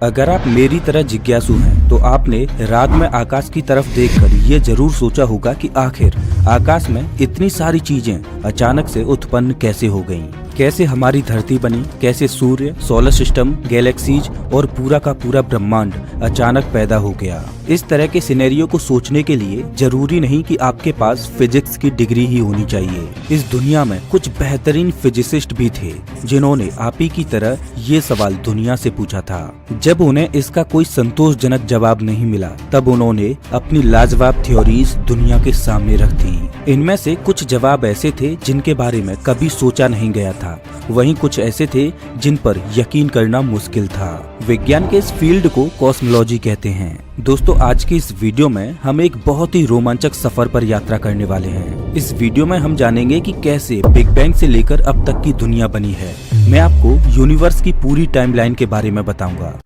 अगर आप मेरी तरह जिज्ञासु हैं तो आपने रात में आकाश की तरफ देखकर ये जरूर सोचा होगा कि आखिर आकाश में इतनी सारी चीजें अचानक से उत्पन्न कैसे हो गईं। कैसे हमारी धरती बनी, कैसे सूर्य, सोलर सिस्टम, गैलेक्सीज और पूरा का पूरा ब्रह्मांड अचानक पैदा हो गया। इस तरह के सिनेरियो को सोचने के लिए जरूरी नहीं कि आपके पास फिजिक्स की डिग्री ही होनी चाहिए। इस दुनिया में कुछ बेहतरीन फिजिसिस्ट भी थे जिन्होंने आप ही की तरह ये सवाल दुनिया से पूछा था। जब उन्हें इसका कोई संतोषजनक जवाब नहीं मिला तब उन्होंने अपनी लाजवाब थ्योरीज दुनिया के सामने रख दी। इनमें से कुछ जवाब ऐसे थे जिनके बारे में कभी सोचा नहीं गया था, वहीं कुछ ऐसे थे जिन पर यकीन करना मुश्किल था। विज्ञान के इस फील्ड को कॉस्मोलॉजी कहते हैं। दोस्तों, आज की इस वीडियो में हम एक बहुत ही रोमांचक सफर पर यात्रा करने वाले हैं। इस वीडियो में हम जानेंगे कि कैसे बिग बैंग से लेकर अब तक की दुनिया बनी है। मैं आपको यूनिवर्स की पूरी टाइमलाइन के बारे में बताऊंगा।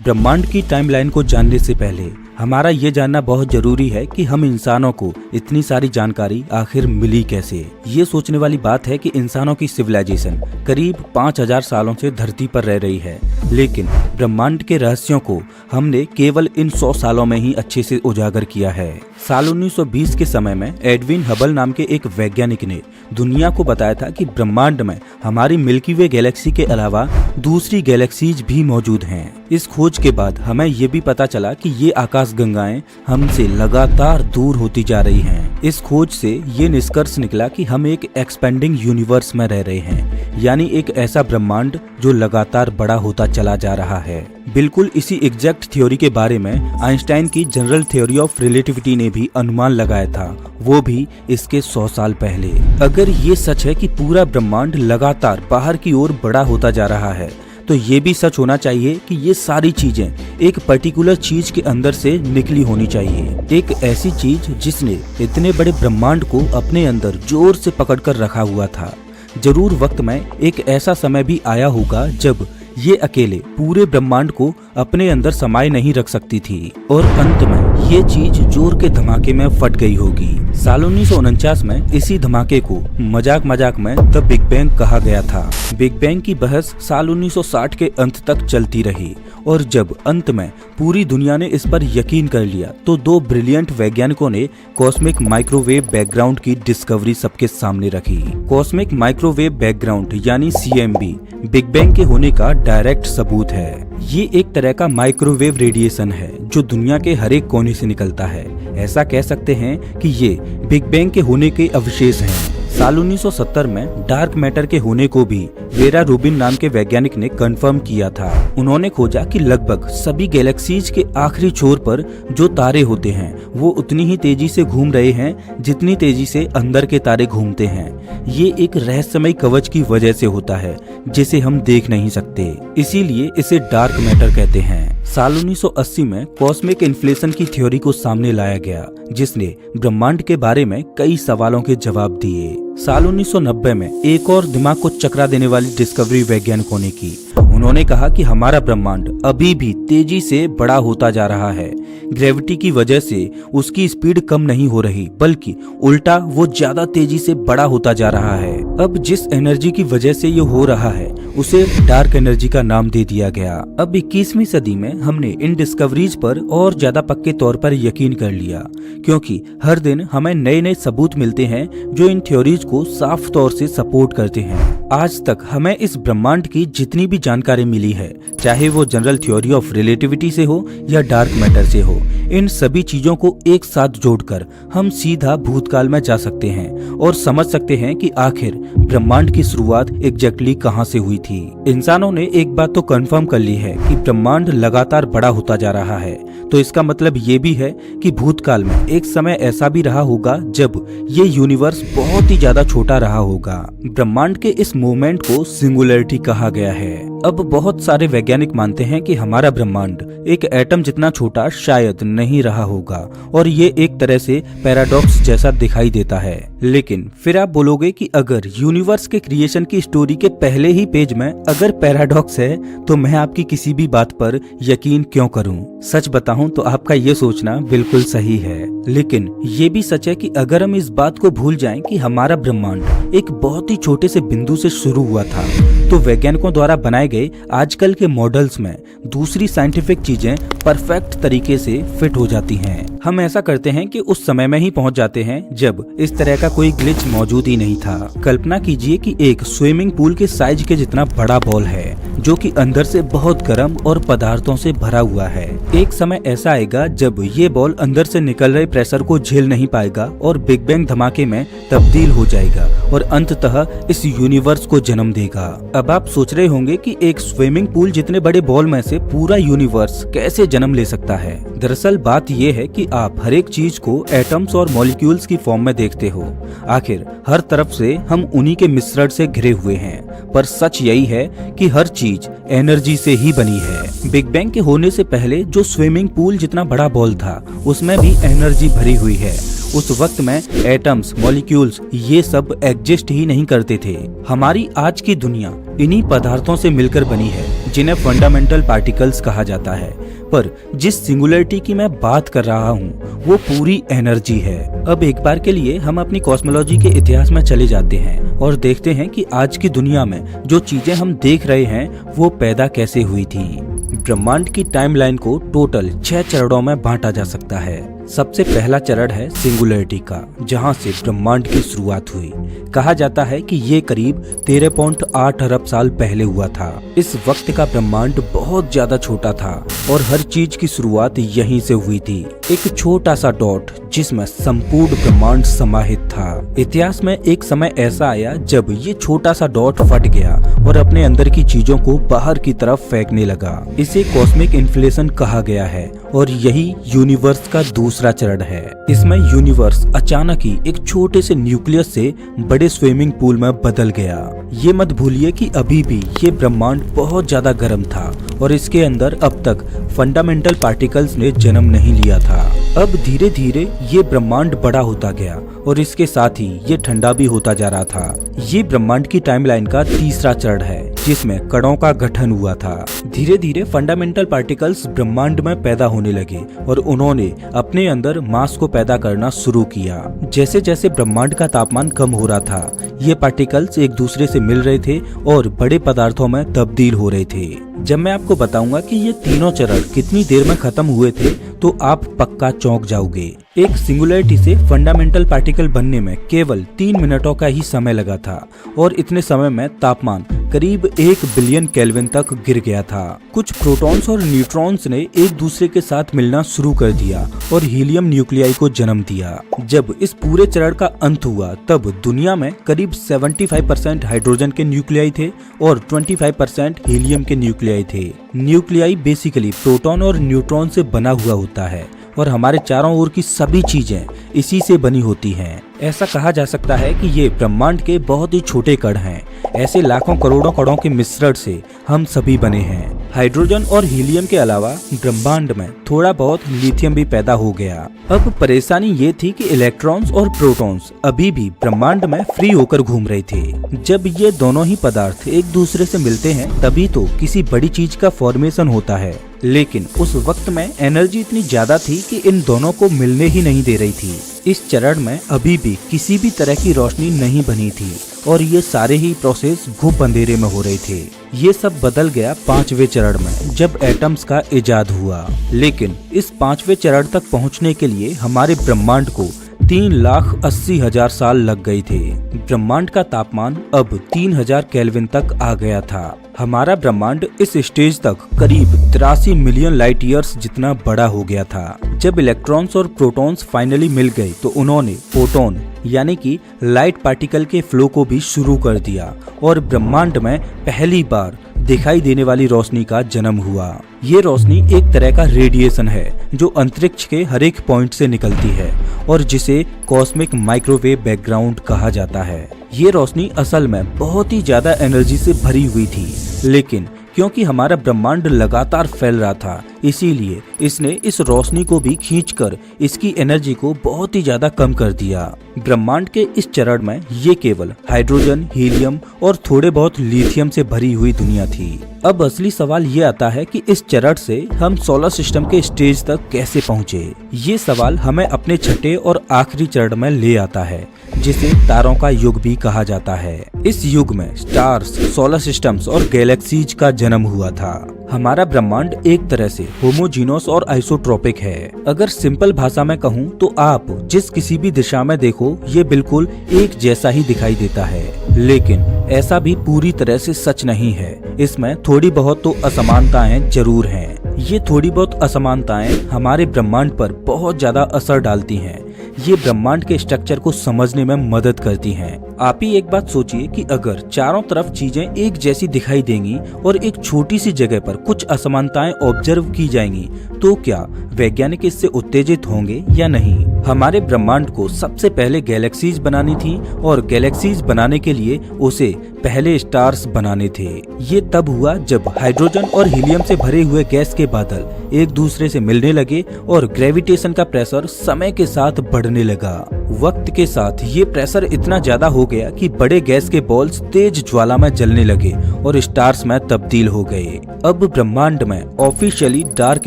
ब्रह्मांड की टाइमलाइन को जानने से पहले हमारा ये जानना बहुत जरूरी है कि हम इंसानों को इतनी सारी जानकारी आखिर मिली कैसे। ये सोचने वाली बात है कि इंसानों की सिविलाइजेशन करीब 5000 सालों से धरती पर रह रही है, लेकिन ब्रह्मांड के रहस्यों को हमने केवल इन 100 सालों में ही अच्छे से उजागर किया है। साल 1920 के समय में एडविन हबल नाम के एक वैज्ञानिक ने दुनिया को बताया था कि ब्रह्मांड में हमारी मिल्की वे गैलेक्सी के अलावा दूसरी गैलेक्सीज भी मौजूद हैं। इस खोज के बाद हमें ये भी पता चला कि ये आकाश गंगाएं हमसे लगातार दूर होती जा रही हैं। इस खोज से ये निष्कर्ष निकला कि हम एक एक्सपेंडिंग यूनिवर्स में रह रहे हैं, यानी एक ऐसा ब्रह्मांड जो लगातार बड़ा होता चला जा रहा है। बिल्कुल इसी एग्जैक्ट थ्योरी के बारे में आइंस्टाइन की जनरल थ्योरी ऑफ रिलेटिविटी ने भी अनुमान लगाया था, वो भी इसके 100 साल पहले। अगर ये सच है कि पूरा ब्रह्मांड लगातार बाहर की ओर बड़ा होता जा रहा है, तो ये भी सच होना चाहिए कि ये सारी चीजें एक पर्टिकुलर चीज के अंदर से निकली होनी चाहिए। एक ऐसी चीज जिसने इतने बड़े ब्रह्मांड को अपने अंदर जोर से पकड़कर रखा हुआ था। जरूर वक्त में एक ऐसा समय भी आया होगा जब ये अकेले पूरे ब्रह्मांड को अपने अंदर समाये नहीं रख सकती थी और अंत में ये चीज जोर के धमाके में फट गई होगी। साल 1949 में इसी धमाके को मजाक मजाक में द बिग बैंग कहा गया था। बिग बैंग की बहस साल 1960 के अंत तक चलती रही और जब अंत में पूरी दुनिया ने इस पर यकीन कर लिया तो दो ब्रिलियंट वैज्ञानिकों ने कॉस्मिक माइक्रोवेव बैकग्राउंड की डिस्कवरी सबके सामने रखी। कॉस्मिक माइक्रोवेव बैकग्राउंड यानी CMB बिग बैंग के होने का डायरेक्ट सबूत है। ये एक तरह का माइक्रोवेव रेडिएशन है जो दुनिया के हर एक कोने से निकलता है। ऐसा कह सकते हैं कि ये बिग बैंग के होने के अवशेष हैं। साल 1970 में डार्क मैटर के होने को भी वेरा रूबिन नाम के वैज्ञानिक ने कंफर्म किया था। उन्होंने खोजा कि लगभग सभी गैलेक्सीज के आखिरी छोर पर जो तारे होते हैं वो उतनी ही तेजी से घूम रहे हैं जितनी तेजी से अंदर के तारे घूमते हैं। ये एक रहस्यमय कवच की वजह से होता है जिसे हम देख नहीं सकते, इसीलिए इसे डार्क मैटर कहते हैं। साल 1980 में कॉस्मिक इन्फ्लेशन की थ्योरी को सामने लाया गया जिसने ब्रह्मांड के बारे में कई सवालों के जवाब दिए। साल 1990 में एक और दिमाग को चकरा देने वाली डिस्कवरी वैज्ञानिकों ने की। उन्होंने कहा कि हमारा ब्रह्मांड अभी भी तेजी से बड़ा होता जा रहा है। ग्रेविटी की वजह से उसकी स्पीड कम नहीं हो रही, बल्कि उल्टा वो ज्यादा तेजी से बड़ा होता जा रहा है। अब जिस एनर्जी की वजह से ये हो रहा है उसे डार्क एनर्जी का नाम दे दिया गया। अब 21वीं सदी में हमने इन डिस्कवरीज पर और ज्यादा पक्के तौर पर यकीन कर लिया, क्योंकि हर दिन हमें नए नए सबूत मिलते हैं जो इन थ्योरीज को साफ तौर से सपोर्ट करते हैं। आज तक हमें इस ब्रह्मांड की जितनी भी जानकारी मिली है, चाहे वो जनरल थ्योरी ऑफ रिलेटिविटी से हो या डार्क मैटर से हो, इन सभी चीजों को एक साथ जोड़कर हम सीधा भूतकाल में जा सकते हैं और समझ सकते हैं कि आखिर ब्रह्मांड की शुरुआत एग्जैक्टली कहां से हुई थी। इंसानों ने एक बात तो कंफर्म कर ली है कि ब्रह्मांड लगातार बड़ा होता जा रहा है, तो इसका मतलब ये भी है कि भूतकाल में एक समय ऐसा भी रहा होगा जब ये यूनिवर्स बहुत ही ज्यादा छोटा रहा होगा। ब्रह्मांड के इस मूवमेंट को सिंगुलैरिटी कहा गया है। अब बहुत सारे वैज्ञानिक मानते हैं कि हमारा ब्रह्मांड एक एटम जितना छोटा शायद नहीं रहा होगा और ये एक तरह से पैराडॉक्स जैसा दिखाई देता है। लेकिन फिर आप बोलोगे कि अगर यूनिवर्स के क्रिएशन की स्टोरी के पहले ही पेज समझ में अगर पैराडॉक्स है तो मैं आपकी किसी भी बात पर यकीन क्यों करूं? सच बताऊं तो आपका ये सोचना बिल्कुल सही है, लेकिन ये भी सच है कि अगर हम इस बात को भूल जाएं कि हमारा ब्रह्मांड एक बहुत ही छोटे से बिंदु से शुरू हुआ था, तो वैज्ञानिकों द्वारा बनाए गए आजकल के मॉडल्स में दूसरी साइंटिफिक चीजें परफेक्ट तरीके से फिट हो जाती हैं। हम ऐसा करते हैं कि उस समय में ही पहुंच जाते हैं जब इस तरह का कोई ग्लिच मौजूद ही नहीं था। कल्पना कीजिए कि एक स्विमिंग पूल के साइज के जितना बड़ा बॉल है जो कि अंदर से बहुत गर्म और पदार्थों से भरा हुआ है। एक समय ऐसा आएगा जब ये बॉल अंदर से निकल रहे प्रेशर को झेल नहीं पाएगा और बिग बैंग धमाके में तब्दील हो जाएगा और अंततः इस यूनिवर्स को जन्म देगा। अब आप सोच रहे होंगे कि एक स्विमिंग पूल जितने बड़े बॉल में से पूरा यूनिवर्स कैसे जन्म ले सकता है। दरअसल बात ये है कि आप हर एक चीज को एटम्स और मॉलिक्यूल्स की फॉर्म में देखते हो। आखिर हर तरफ से हम उन्हीं के मिश्रण से घिरे हुए हैं, पर सच यही है कि हर चीज एनर्जी से ही बनी है। बिग बैंग के होने से पहले जो स्विमिंग पूल जितना बड़ा बॉल था उसमें भी एनर्जी भरी हुई है। उस वक्त में एटम्स, मॉलिक्यूल्स ये सब एग्जिस्ट ही नहीं करते थे। हमारी आज की दुनिया इन्हीं पदार्थों से मिलकर बनी है जिन्हें फंडामेंटल पार्टिकल्स कहा जाता है। पर जिस सिंगुलरिटी की मैं बात कर रहा हूँ वो पूरी एनर्जी है। अब एक बार के लिए हम अपनी कॉस्मोलॉजी के इतिहास में चले जाते हैं और देखते हैं कि आज की दुनिया में जो चीजें हम देख रहे हैं वो पैदा कैसे हुई थी। ब्रह्मांड की टाइमलाइन को टोटल 6 चरणों में बांटा जा सकता है। सबसे पहला चरण है सिंगुलरिटी का, जहां से ब्रह्मांड की शुरुआत हुई। कहा जाता है कि ये करीब 13.8 अरब साल पहले हुआ था। इस वक्त का ब्रह्मांड बहुत ज्यादा छोटा था और हर चीज की शुरुआत यहीं से हुई थी। एक छोटा सा डॉट जिसमें संपूर्ण ब्रह्मांड समाहित था। इतिहास में एक समय ऐसा आया जब ये छोटा सा डॉट फट गया और अपने अंदर की चीजों को बाहर की तरफ फेंकने लगा। इसे कॉस्मिक इन्फ्लेशन कहा गया है और यही यूनिवर्स का दूसरा चरण है। इसमें यूनिवर्स अचानक ही एक छोटे से न्यूक्लियस से बड़े स्विमिंग पूल में बदल गया। ये मत भूलिए कि अभी भी ये ब्रह्मांड बहुत ज्यादा गर्म था और इसके अंदर अब तक फंडामेंटल पार्टिकल्स ने जन्म नहीं लिया था। अब धीरे धीरे ये ब्रह्मांड बड़ा होता गया और इसके साथ ही ये ठंडा भी होता जा रहा था। ये ब्रह्मांड की टाइमलाइन का तीसरा चरण है जिसमें कणों का गठन हुआ था। धीरे धीरे फंडामेंटल पार्टिकल्स ब्रह्मांड में पैदा होने लगे और उन्होंने अपने अंदर मास को पैदा करना शुरू किया। जैसे जैसे ब्रह्मांड का तापमान कम हो रहा था ये पार्टिकल्स एक दूसरे से मिल रहे थे और बड़े पदार्थों में तब्दील हो रहे थे। जब मैं आपको बताऊंगा कि ये तीनों चरण कितनी देर में खत्म हुए थे तो आप पक्का चौंक जाओगे। एक सिंगुलरिटी से फंडामेंटल पार्टिकल बनने में केवल 3 मिनटों का ही समय लगा था और इतने समय में तापमान करीब 1 बिलियन केल्विन तक गिर गया था। कुछ प्रोटॉन्स और न्यूट्रॉन्स ने एक दूसरे के साथ मिलना शुरू कर दिया और हीलियम न्यूक्लियाई को जन्म दिया। जब इस पूरे चरण का अंत हुआ तब दुनिया में करीब 75% हाइड्रोजन के न्यूक्लियाई थे और 25% हीलियम के न्यूक्लियाई थे। न्यूक्लियाई बेसिकली प्रोटॉन और न्यूट्रॉन से बना हुआ होता है और हमारे चारों ओर की सभी चीजें इसी से बनी होती हैं। ऐसा कहा जा सकता है कि ये ब्रह्मांड के बहुत ही छोटे कण हैं। ऐसे लाखों करोड़ों कणों के मिश्रण से हम सभी बने हैं। हाइड्रोजन और हीलियम के अलावा ब्रह्मांड में थोड़ा बहुत लिथियम भी पैदा हो गया। अब परेशानी ये थी कि इलेक्ट्रॉन्स और प्रोटॉन्स अभी भी ब्रह्मांड में फ्री होकर घूम रहे थे। जब ये दोनों ही पदार्थ एक दूसरे से मिलते हैं तभी तो किसी बड़ी चीज का फॉर्मेशन होता है, लेकिन उस वक्त में एनर्जी इतनी ज्यादा थी कि इन दोनों को मिलने ही नहीं दे रही थी। इस चरण में अभी भी किसी भी तरह की रोशनी नहीं बनी थी और ये सारे ही प्रोसेस घुप अंधेरे में हो रहे थे। ये सब बदल गया 5वें चरण में जब एटम्स का इजाद हुआ, लेकिन इस 5वें चरण तक पहुंचने के लिए हमारे ब्रह्मांड को 3,80,000 साल लग गए थे। ब्रह्मांड का तापमान अब 3000 केल्विन तक आ गया था। हमारा ब्रह्मांड इस स्टेज तक करीब 83 मिलियन लाइट ईयर्स जितना बड़ा हो गया था। जब इलेक्ट्रॉन्स और प्रोटॉन्स फाइनली मिल गए तो उन्होंने फोटोन यानी कि लाइट पार्टिकल के फ्लो को भी शुरू कर दिया और ब्रह्मांड में पहली बार दिखाई देने वाली रोशनी का जन्म हुआ। ये रोशनी एक तरह का रेडिएशन है जो अंतरिक्ष के हर एक पॉइंट से निकलती है और जिसे कॉस्मिक माइक्रोवेव बैकग्राउंड कहा जाता है। ये रोशनी असल में बहुत ही ज्यादा एनर्जी से भरी हुई थी, लेकिन क्योंकि हमारा ब्रह्मांड लगातार फैल रहा था इसीलिए इसने इस रोशनी को भी खींचकर इसकी एनर्जी को बहुत ही ज्यादा कम कर दिया। ब्रह्मांड के इस चरण में ये केवल हाइड्रोजन, हीलियम और थोड़े बहुत लिथियम से भरी हुई दुनिया थी। अब असली सवाल ये आता है कि इस चरण से हम सोलर सिस्टम के स्टेज तक कैसे पहुँचे। ये सवाल हमें अपने छठे और आखिरी चरण में ले आता है, जिसे तारों का युग भी कहा जाता है। इस युग में स्टार्स, सोलर सिस्टम्स और गैलेक्सीज का जन्म हुआ था। हमारा ब्रह्मांड एक तरह से होमोजीनस और आइसोट्रोपिक है। अगर सिंपल भाषा में कहूँ तो आप जिस किसी भी दिशा में देखो ये बिल्कुल एक जैसा ही दिखाई देता है, लेकिन ऐसा भी पूरी तरह से सच नहीं है। इसमें थोड़ी बहुत तो असमानताएं जरूर हैं। ये थोड़ी बहुत असमानताएं हमारे ब्रह्मांड पर बहुत ज्यादा असर डालती हैं। ये ब्रह्मांड के स्ट्रक्चर को समझने में मदद करती हैं। आप ही एक बात सोचिए कि अगर चारों तरफ चीजें एक जैसी दिखाई देंगी और एक छोटी सी जगह पर कुछ असमानताएं ऑब्जर्व की जाएंगी, तो क्या वैज्ञानिक इससे उत्तेजित होंगे या नहीं। हमारे ब्रह्मांड को सबसे पहले गैलेक्सीज बनानी थी और गैलेक्सीज बनाने के लिए उसे पहले स्टार्स बनाने थे। ये तब हुआ जब हाइड्रोजन और हीलियम से भरे हुए गैस के बादल एक दूसरे से मिलने लगे और ग्रेविटेशन का प्रेशर समय के साथ बढ़ने लगा। वक्त के साथ ये प्रेशर इतना ज्यादा हो गया कि बड़े गैस के बॉल्स तेज ज्वाला में जलने लगे और स्टार्स में तब्दील हो गए। अब ब्रह्मांड में ऑफिशियली डार्क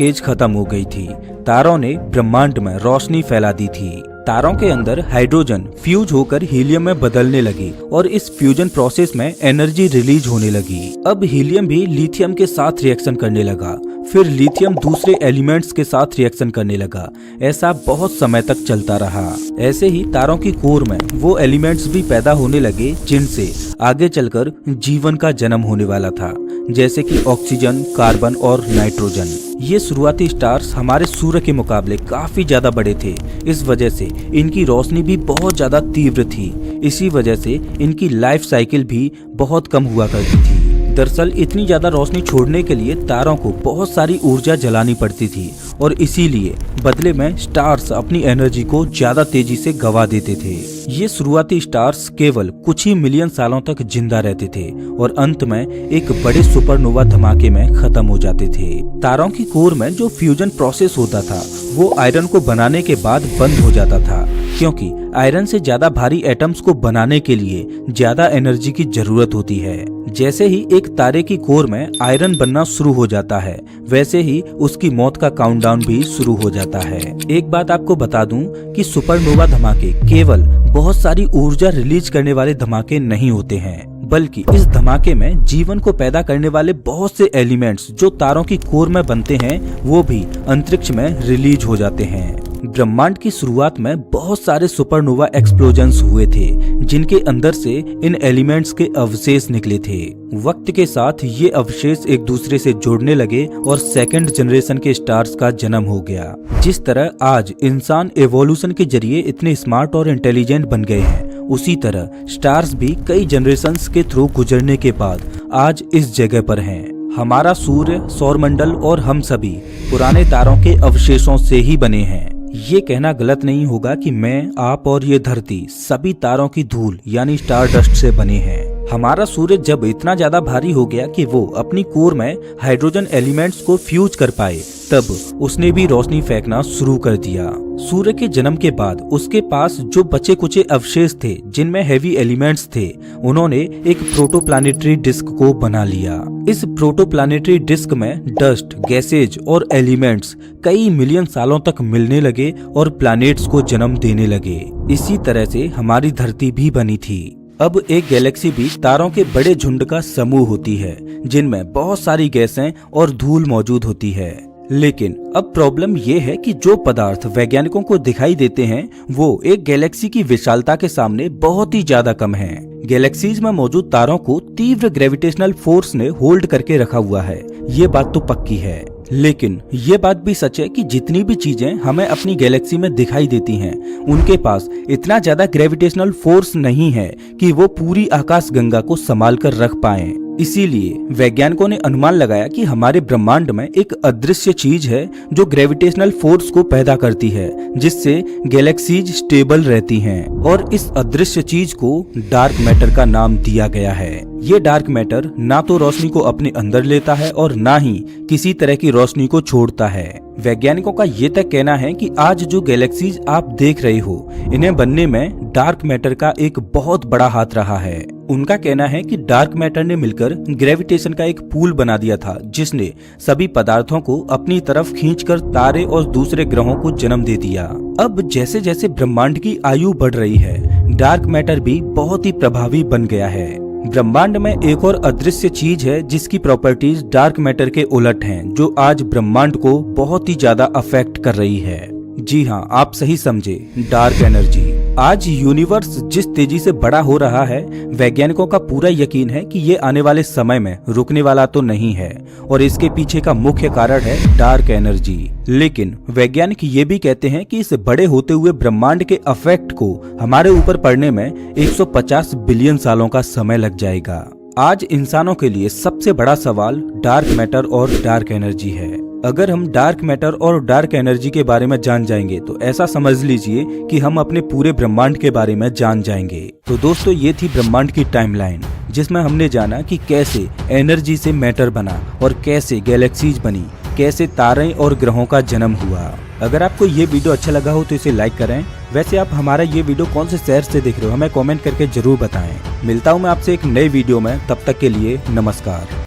एज खत्म हो गई थी। तारों ने ब्रह्मांड में रोशनी फैला दी थी। तारों के अंदर हाइड्रोजन फ्यूज होकर हीलियम में बदलने लगी और इस फ्यूजन प्रोसेस में एनर्जी रिलीज होने लगी। अब हीलियम भी लिथियम के साथ रिएक्शन करने लगा, फिर लिथियम दूसरे एलिमेंट्स के साथ रिएक्शन करने लगा। ऐसा बहुत समय तक चलता रहा। ऐसे ही तारों की कोर में वो एलिमेंट्स भी पैदा होने लगे जिनसे आगे चलकर जीवन का जन्म होने वाला था, जैसे कि ऑक्सीजन, कार्बन और नाइट्रोजन। ये शुरुआती स्टार्स हमारे सूर्य के मुकाबले काफी ज्यादा बड़े थे। इस वजह से इनकी रोशनी भी बहुत ज्यादा तीव्र थी। इसी वजह से इनकी लाइफ साइकिल भी बहुत कम हुआ करती थी। दरअसल इतनी ज्यादा रोशनी छोड़ने के लिए तारों को बहुत सारी ऊर्जा जलानी पड़ती थी और इसीलिए बदले में स्टार्स अपनी एनर्जी को ज्यादा तेजी से गवा देते थे। ये शुरुआती स्टार्स केवल कुछ ही मिलियन सालों तक जिंदा रहते थे और अंत में एक बड़े सुपरनोवा धमाके में खत्म हो जाते थे। तारों की कोर में जो फ्यूजन प्रोसेस होता था वो आयरन को बनाने के बाद बंद हो जाता था, क्योंकि आयरन से ज्यादा भारी एटम्स को बनाने के लिए ज्यादा एनर्जी की जरूरत होती है। जैसे ही एक तारे की कोर में आयरन बनना शुरू हो जाता है, वैसे ही उसकी मौत का काउंटडाउन भी शुरू हो जाता है। एक बात आपको बता दूं कि सुपरनोवा धमाके केवल बहुत सारी ऊर्जा रिलीज करने वाले धमाके नहीं होते हैं, बल्कि इस धमाके में जीवन को पैदा करने वाले बहुत से एलिमेंट्स जो तारों की कोर में बनते हैं वो भी अंतरिक्ष में रिलीज हो जाते हैं। ब्रह्मांड की शुरुआत में बहुत सारे सुपरनोवा एक्सप्लोजन्स हुए थे जिनके अंदर से इन एलिमेंट्स के अवशेष निकले थे। वक्त के साथ ये अवशेष एक दूसरे से जुड़ने लगे और सेकंड जनरेशन के स्टार्स का जन्म हो गया। जिस तरह आज इंसान एवोल्यूशन के जरिए इतने स्मार्ट और इंटेलिजेंट बन गए हैं, उसी तरह स्टार्स भी कई जनरेशंस के थ्रू गुजरने के बाद आज इस जगह पर हैं। हमारा सूर्य, सौरमंडल और हम सभी पुराने तारों के अवशेषों से ही बने हैं। ये कहना गलत नहीं होगा कि मैं, आप और ये धरती सभी तारों की धूल यानी स्टार डस्ट से बने हैं। हमारा सूर्य जब इतना ज्यादा भारी हो गया कि वो अपनी कोर में हाइड्रोजन एलिमेंट्स को फ्यूज कर पाए, तब उसने भी रोशनी फेंकना शुरू कर दिया। सूर्य के जन्म के बाद उसके पास जो बचे कुचे अवशेष थे जिनमें हेवी एलिमेंट्स थे, उन्होंने एक प्रोटोप्लैनेटरी डिस्क को बना लिया। इस प्रोटोप्लैनेटरी डिस्क में डस्ट, गैसेज और एलिमेंट्स कई मिलियन सालों तक मिलने लगे और प्लैनेट्स को जन्म देने लगे। इसी तरह से हमारी धरती भी बनी थी। अब एक गैलेक्सी भी तारों के बड़े झुंड का समूह होती है जिनमें बहुत सारी गैसें और धूल मौजूद होती है। लेकिन अब प्रॉब्लम ये है कि जो पदार्थ वैज्ञानिकों को दिखाई देते हैं वो एक गैलेक्सी की विशालता के सामने बहुत ही ज्यादा कम है। गैलेक्सीज में मौजूद तारों को तीव्र ग्रेविटेशनल फोर्स ने होल्ड करके रखा हुआ है, ये बात तो पक्की है। लेकिन ये बात भी सच है कि जितनी भी चीजें हमें अपनी गैलेक्सी में दिखाई देती हैं, उनके पास इतना ज्यादा ग्रेविटेशनल फोर्स नहीं है कि वो पूरी आकाशगंगा को संभाल कर रख पाएं। इसीलिए वैज्ञानिकों ने अनुमान लगाया कि हमारे ब्रह्मांड में एक अदृश्य चीज है जो ग्रेविटेशनल फोर्स को पैदा करती है, जिससे गैलेक्सीज स्टेबल रहती हैं, और इस अदृश्य चीज को डार्क मैटर का नाम दिया गया है। ये डार्क मैटर ना तो रोशनी को अपने अंदर लेता है और ना ही किसी तरह की रोशनी को छोड़ता है। वैज्ञानिकों का ये तक कहना है कि आज जो गैलेक्सीज आप देख रहे हो, इन्हें बनने में डार्क मैटर का एक बहुत बड़ा हाथ रहा है। उनका कहना है कि डार्क मैटर ने मिलकर ग्रेविटेशन का एक पूल बना दिया था, जिसने सभी पदार्थों को अपनी तरफ खींचकर तारे और दूसरे ग्रहों को जन्म दे दिया। अब जैसे जैसे ब्रह्मांड की आयु बढ़ रही है, डार्क मैटर भी बहुत ही प्रभावी बन गया है। ब्रह्मांड में एक और अदृश्य चीज है जिसकी प्रॉपर्टीज डार्क मैटर के उलट हैं, जो आज ब्रह्मांड को बहुत ही ज्यादा अफेक्ट कर रही है। जी हाँ, आप सही समझे, डार्क एनर्जी। आज यूनिवर्स जिस तेजी से बड़ा हो रहा है, वैज्ञानिकों का पूरा यकीन है कि ये आने वाले समय में रुकने वाला तो नहीं है और इसके पीछे का मुख्य कारण है डार्क एनर्जी। लेकिन वैज्ञानिक ये भी कहते हैं कि इस बड़े होते हुए ब्रह्मांड के इफेक्ट को हमारे ऊपर पड़ने में 150 बिलियन सालों का समय लग जाएगा। आज इंसानों के लिए सबसे बड़ा सवाल डार्क मैटर और डार्क एनर्जी है। अगर हम डार्क मैटर और डार्क एनर्जी के बारे में जान जाएंगे तो ऐसा समझ लीजिए कि हम अपने पूरे ब्रह्मांड के बारे में जान जाएंगे। तो दोस्तों, ये थी ब्रह्मांड की टाइमलाइन, जिसमें हमने जाना कि कैसे एनर्जी से मैटर बना और कैसे गैलेक्सीज बनी, कैसे तारे और ग्रहों का जन्म हुआ। अगर आपको ये वीडियो अच्छा लगा हो तो इसे लाइक करें। वैसे आप हमारा ये वीडियो कौन से शहर से देख रहे हो, हमें कमेंट करके जरूर बताएं। मिलता हूँ मैं आपसे एक नए वीडियो में, तब तक के लिए नमस्कार।